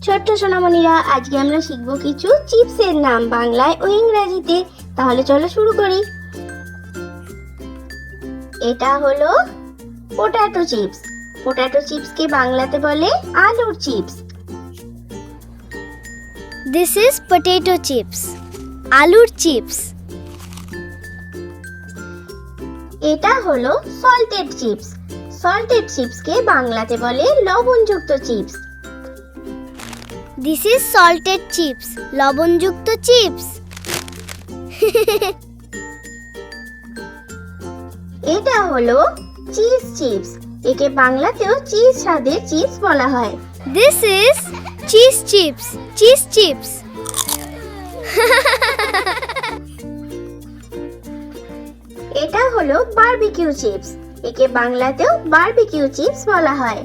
ছোট্ট সোনামণিরা, আজকে আমরা শিখব কিছু চিপসের নাম বাংলায় ও ইংরেজিতে। তাহলে চলো শুরু করি। এটা হলো পোট্যাটো চিপস। পোট্যাটো চিপসকে বাংলাতে বলে আলুর chips. This is potato chips. আলুর চিপস। এটা হলো সল্টেড চিপস। সল্টেড চিপসকে বাংলাতে বলে লবণযুক্ত chips. This is salted chips. লবণযুক্ত চিপস। এটা হলো চিজ চিপস। একে বাংলাতেও চিজ স্বাদের চিপস বলা হয়। This is cheese chips. Cheese chips. এটা হলো বারবিকিউ চিপস। একে বাংলাতেও বারবিকিউ চিপস বলা হয়।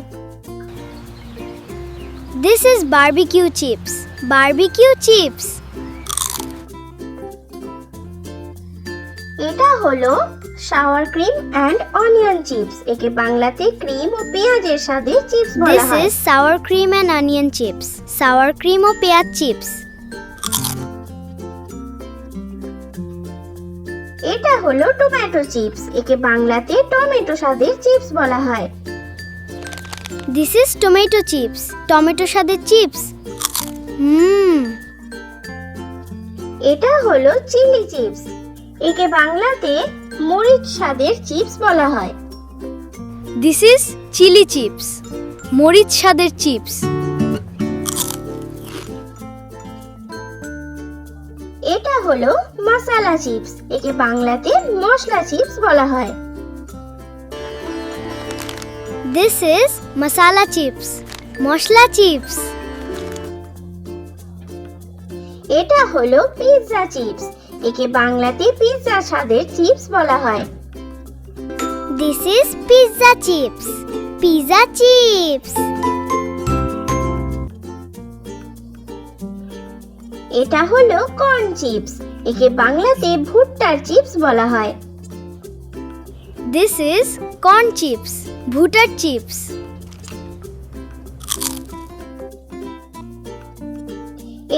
This is barbecue chips. Barbecue chips. এটা হলো sour cream and onion chips. একে বাংলাতে ক্রিম ও পেঁয়াজের স্বাদে চিপস বলা This হয়। is sour cream and onion chips. Sour cream ও পেঁয়াজ চিপস। এটা হলো টমেটো চিপস। একে বাংলাতে টমেটো স্বাদের চিপস বলা হয়। This is tomato chips. Tomato স্বাদের চিপস। এটা হলো চিলি চিপস। একে বাংলাতে মরিচ স্বাদের চিপস বলা হয়। This is chili chips. মরিচ স্বাদের চিপস। এটা হলো মশলা চিপস। একে বাংলাতে মশলা চিপস বলা হয়। This is masala chips. Masala chips. এটা হলো পিৎজা চিপস। একে বাংলাতে পিৎজা স্বাদের চিপস বলা হয়। This is pizza chips. Pizza chips. এটা হলো কর্ন চিপস। একে বাংলাতে ভুট্টার চিপস বলা হয়। This is corn chips. ভুট্টার চিপস।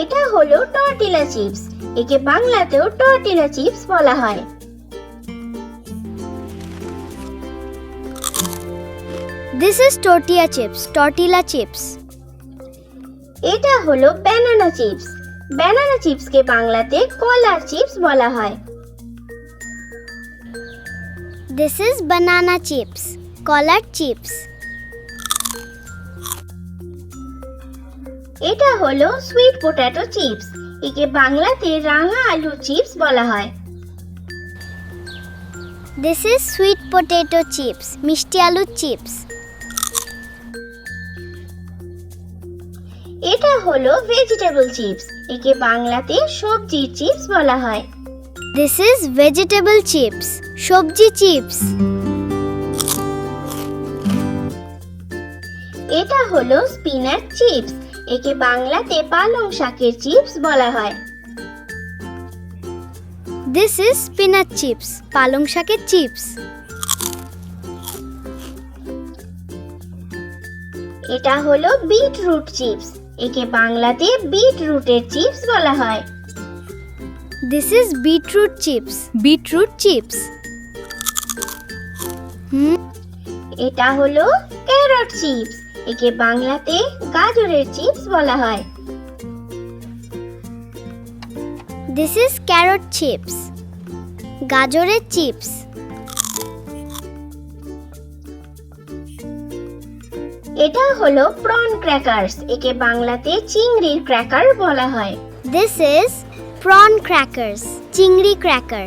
এটা হলো টর্টিলা চিপস। একে বাংলাতেও টর্টিলা চিপস বলা হয়। This is tortilla chips. Tortilla chips. এটা হলো ব্যানানা চিপস। ব্যানানা চিপসকে বাংলাতে কলার চিপস বলা হয়। This is banana chips. কলার চিপস। এটা হলো সুইট পটেটো চিপস। একে বাংলাতে রাঙা আলু চিপস বলা হয়। This is sweet potato chips. মিষ্টি আলু চিপস। এটা হলো ভেজিটেবল চিপস। একে বাংলাতে সবজির চিপস বলা হয়। This is vegetable chips. সবজি চিপস। এটা হলো স্পিনাচ চিপস। একে বাংলাতে পালং শাকের চিপস বলা হয়। This is spinach chips. পালং শাকের চিপস। এটা হলো বিটরুট চিপস। একে বাংলাতে বিটরুটের চিপস বলা হয়। This is beetroot chips. Beetroot chips. এটা হলো ক্যারট চিপস। একে বাংলাতে গাজরের চিপস বলা হয়। This is carrot chips. গাজরের চিপস। এটা হলো প্রন ক্র্যাকারস। একে বাংলাতে চিংড়ির ক্র্যাকার বলা হয়। This is prawn crackers. চিংড়ি ক্র্যাকার।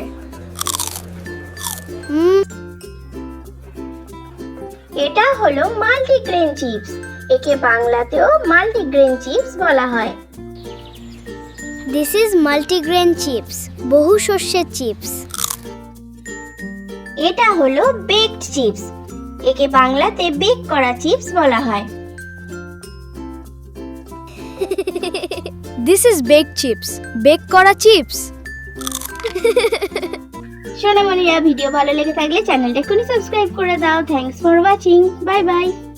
এটা হলো মাল্টিগ্রেন চিপস। একে বাংলাতেও মাল্টিগ্রেন চিপস বলা হয়। This is multigrain chips. বহু শস্যের চিপস। এটা হলো বেকড চিপস। একে বাংলাতে বেক করা চিপস বলা হয়। This is baked chips. Bake করা চিপস। সোনামণিরা, ভিডিও ভালো লেগে থাকলে চ্যানেলটা এক্ষুনি সাবস্ক্রাইব করে দাও। Thanks for watching. Bye by.